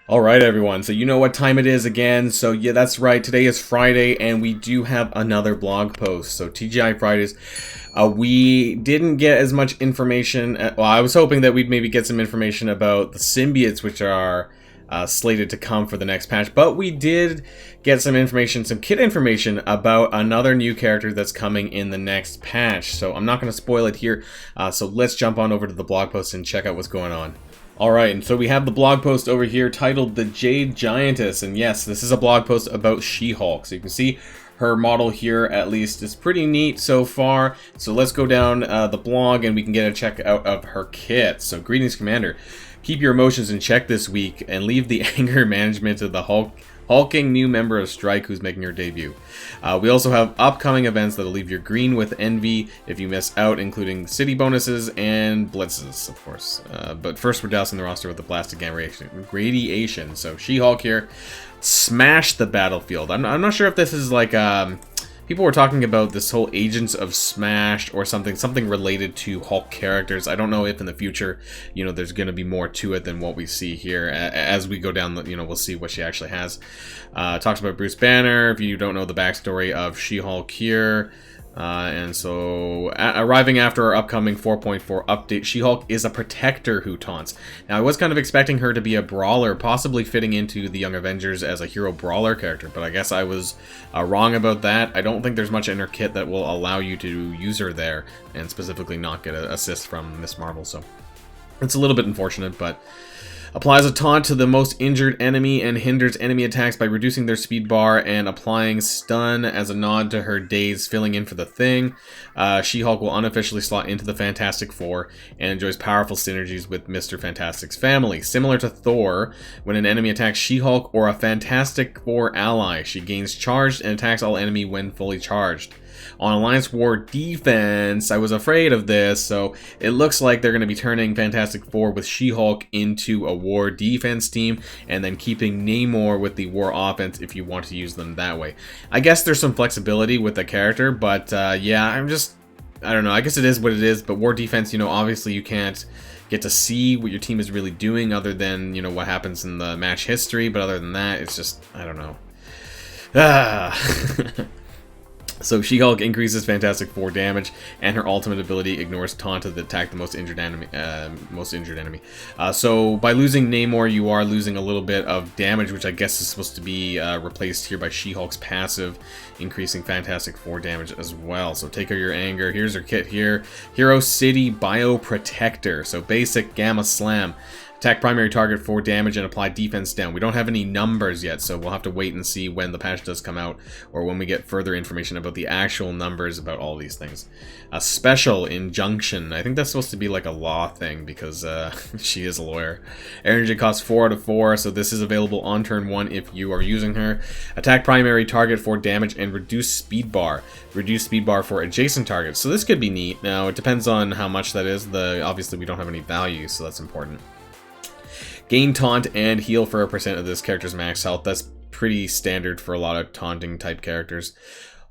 All right, everyone. So you know what time it is again. So yeah, that's right. Today is Friday, and we do have another blog post. So TGI Fridays. We didn't get as much information. Well, I was hoping that we'd maybe get some information about the symbiotes, which are slated to come for the next patch. But we did get some information, some kit information about another new character that's coming in the next patch. So I'm not going to spoil it here. So let's jump on over to the blog post and check out what's going on. Alright, and so we have the blog post over here titled The Jade Giantess, and yes, this is a blog post about She-Hulk. So you can see her model here, at least, is pretty neat so far. So let's go down the blog and we can get a check out of her kit. So greetings, Commander. Keep your emotions in check this week and leave the anger management to the hulking new member of Strike who's making her debut. We also have upcoming events that'll leave you green with envy if you miss out, including city bonuses and blitzes, of course. But first we're dousing the roster with the blasted gamma radiation. So She-Hulk here, smash the battlefield. I'm not sure if this is like people were talking about this whole Agents of Smash or something related to Hulk characters. I don't know if in the future, there's going to be more to it than what we see here. As we go down, we'll see what she actually has. Talks about Bruce Banner, if you don't know the backstory of She-Hulk here. And so, arriving after our upcoming 4.4 update, She-Hulk is a protector who taunts. Now, I was kind of expecting her to be a brawler, possibly fitting into the Young Avengers as a hero brawler character, but I guess I was wrong about that. I don't think there's much in her kit that will allow you to use her there, and specifically not get an assist from Miss Marvel, so it's a little bit unfortunate, but applies a taunt to the most injured enemy and hinders enemy attacks by reducing their speed bar and applying stun as a nod to her days filling in for the Thing. She-Hulk will unofficially slot into the Fantastic Four and enjoys powerful synergies with Mr. Fantastic's family. Similar to Thor, when an enemy attacks She-Hulk or a Fantastic Four ally, she gains charged and attacks all enemy when fully charged. On Alliance War Defense, I was afraid of this, so it looks like they're going to be turning Fantastic Four with She-Hulk into a War Defense team, and then keeping Namor with the War Offense if you want to use them that way. I guess there's some flexibility with the character, but yeah, I don't know, I guess it is what it is, but War Defense, obviously you can't get to see what your team is really doing other than, what happens in the match history, but other than that, it's just, I don't know. So She-Hulk increases Fantastic Four damage, and her ultimate ability ignores taunt to attack the most injured enemy. So by losing Namor, you are losing a little bit of damage, which I guess is supposed to be replaced here by She-Hulk's passive, increasing Fantastic Four damage as well. So take her your anger. Here's her kit here. Hero City Bio Protector. So basic Gamma Slam. Attack primary target for damage and apply defense down. We don't have any numbers yet, so we'll have to wait and see when the patch does come out, or when we get further information about the actual numbers about all these things. A special injunction. I think that's supposed to be like a law thing, because she is a lawyer. Energy costs 4 out of 4, so this is available on turn 1 if you are using her. Attack primary target for damage and reduce speed bar. Reduce speed bar for adjacent targets. So this could be neat. Now, it depends on how much that is. Obviously, we don't have any value, so that's important. Gain taunt and heal for a percent of this character's max health. That's pretty standard for a lot of taunting type characters.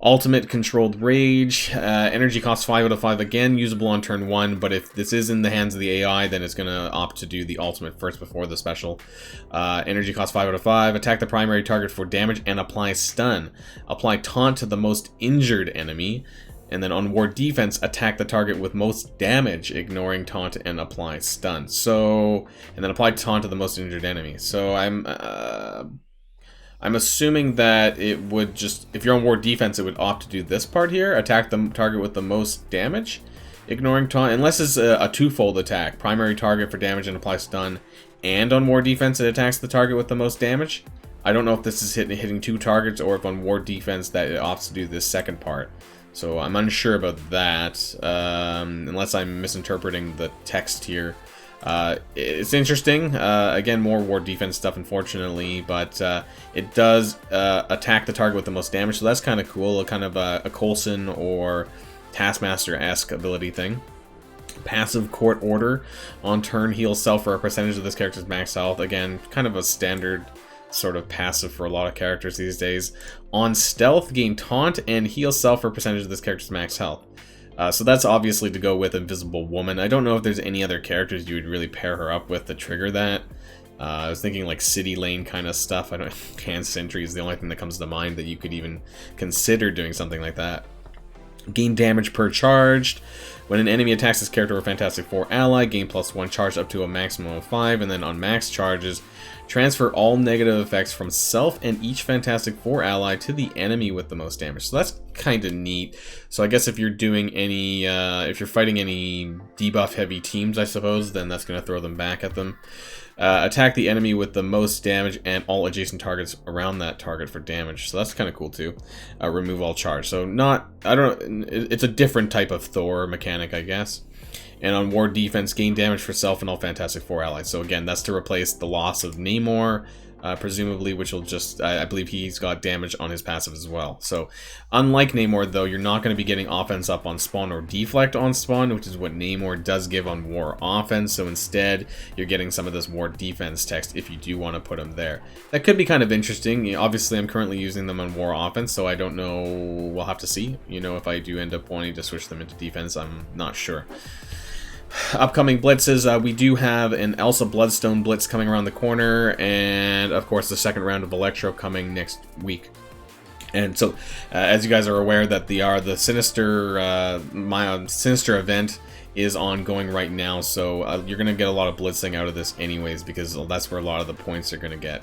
Ultimate controlled rage. Energy costs 5 out of 5. Again, usable on turn 1, but if this is in the hands of the AI, then it's going to opt to do the ultimate first before the special. Energy costs 5 out of 5. Attack the primary target for damage and apply stun. Apply taunt to the most injured enemy. And then on War Defense, attack the target with most damage, ignoring taunt and apply stun. So, and then apply taunt to the most injured enemy. So I'm assuming that it would just, if you're on War Defense, it would opt to do this part here, attack the target with the most damage, ignoring taunt, unless it's a twofold attack. Primary target for damage and apply stun, and on War Defense it attacks the target with the most damage. I don't know if this is hitting 2 targets, or if on War Defense that it opts to do this second part. So I'm unsure about that, unless I'm misinterpreting the text here. It's interesting. Again, more War Defense stuff, unfortunately, but it does attack the target with the most damage, so that's kind of cool. Kind of a Coulson or Taskmaster-esque ability thing. Passive Court Order. On turn, heal self for a percentage of this character's max health. Again, kind of a standard sort of passive for a lot of characters these days. On stealth, gain taunt and heal self for a percentage of this character's max health. So that's obviously to go with Invisible Woman. I don't know if there's any other characters you would really pair her up with to trigger that. I was thinking like city lane kind of stuff. I don't. Hand sentry is the only thing that comes to mind that you could even consider doing something like that. Gain damage per charged. When an enemy attacks this character or Fantastic Four ally, gain +1 charge up to a maximum of 5, and then on max charges, transfer all negative effects from self and each Fantastic Four ally to the enemy with the most damage. So that's kind of neat. So I guess if you're doing any, if you're fighting any debuff heavy teams, I suppose, then that's going to throw them back at them. Attack the enemy with the most damage and all adjacent targets around that target for damage. So that's kind of cool too. Remove all charge. So it's a different type of Thor mechanic, I guess. And on War Defense, gain damage for self and all Fantastic Four allies. So again, that's to replace the loss of Namor, presumably, which will just, I believe he's got damage on his passive as well. So unlike Namor, though, you're not going to be getting offense up on spawn or deflect on spawn, which is what Namor does give on War Offense. So instead, you're getting some of this War Defense text if you do want to put them there. That could be kind of interesting. You know, obviously, I'm currently using them on War Offense, so I don't know. We'll have to see. You know, if I do end up wanting to switch them into defense, I'm not sure. Upcoming blitzes, we do have an Elsa Bloodstone blitz coming around the corner, and of course the second round of Electro coming next week. And so, as you guys are aware, that the Sinister Sinister event is ongoing right now, so you're gonna get a lot of blitzing out of this anyways, because that's where a lot of the points are gonna get.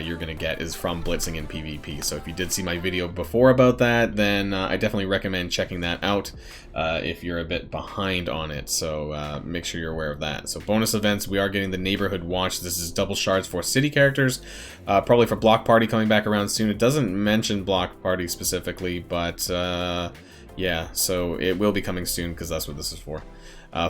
You're going to get is from blitzing in PvP. So if you did see my video before about that, then I definitely recommend checking that out if you're a bit behind on it. So make sure you're aware of that. So bonus events, we are getting the Neighborhood Watch. This is double shards for city characters, probably for Block Party coming back around soon. It doesn't mention Block Party specifically, but yeah, so it will be coming soon because that's what this is for.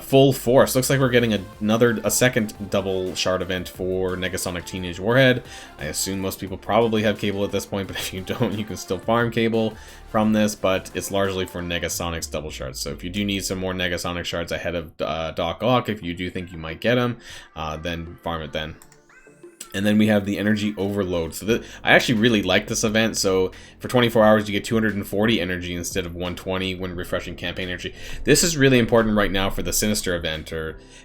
Full Force. Looks like we're getting a second double shard event for Negasonic Teenage Warhead. I assume most people probably have cable at this point, but if you don't, you can still farm cable from this, but it's largely for Negasonic's double shards. So if you do need some more Negasonic shards ahead of Doc Ock, if you do think you might get them, then farm it then. And then we have the Energy Overload. So I actually really like this event. So for 24 hours, you get 240 energy instead of 120 when refreshing campaign energy. This is really important right now for the Sinister event,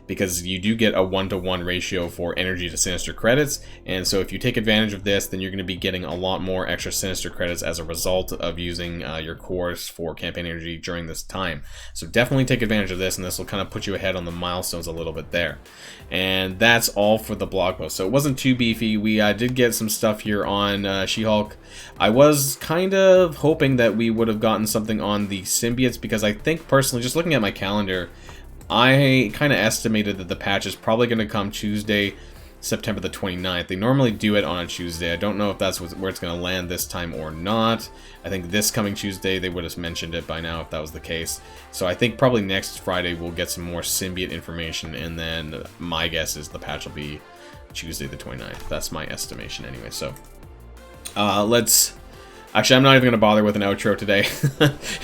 because you do get a 1-to-1 ratio for energy to Sinister credits. And so if you take advantage of this, then you're going to be getting a lot more extra Sinister credits as a result of using your cores for campaign energy during this time. So definitely take advantage of this, and this will kind of put you ahead on the milestones a little bit there. And that's all for the blog post. So it wasn't too beefy. We did get some stuff here on She-Hulk. I was kind of hoping that we would have gotten something on the symbiotes, because I think personally, just looking at my calendar, I kind of estimated that the patch is probably going to come Tuesday, September the 29th. They normally do it on a Tuesday. I don't know if that's where it's going to land this time or not. I think this coming Tuesday, they would have mentioned it by now if that was the case. So I think probably next Friday we'll get some more symbiote information, and then my guess is the patch will be Tuesday the 29th. That's my estimation anyway. So actually, I'm not even going to bother with an outro today.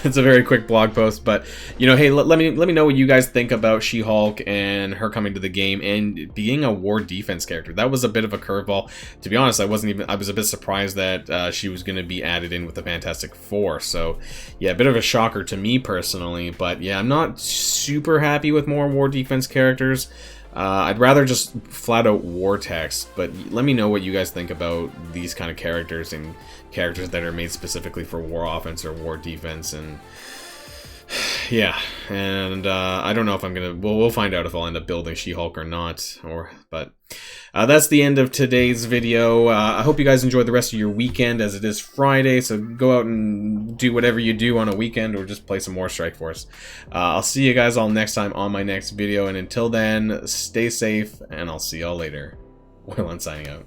It's a very quick blog post, but, you know, hey, let me know what you guys think about She-Hulk and her coming to the game and being a War Defense character. That was a bit of a curveball. To be honest, I was a bit surprised that she was going to be added in with the Fantastic Four. So, yeah, a bit of a shocker to me personally, but yeah, I'm not super happy with more War Defense characters. I'd rather just flat out war text, but let me know what you guys think about these kind of characters and characters that are made specifically for war offense or war defense. And yeah, and I don't know if I'm gonna, we'll find out if I'll end up building She-Hulk or not, but that's the end of today's video. I hope you guys enjoy the rest of your weekend, as it is Friday, so go out and do whatever you do on a weekend, or just play some more Strike Force. I'll see you guys all next time on my next video, and until then, stay safe, and I'll see y'all later. Well, I'm signing out.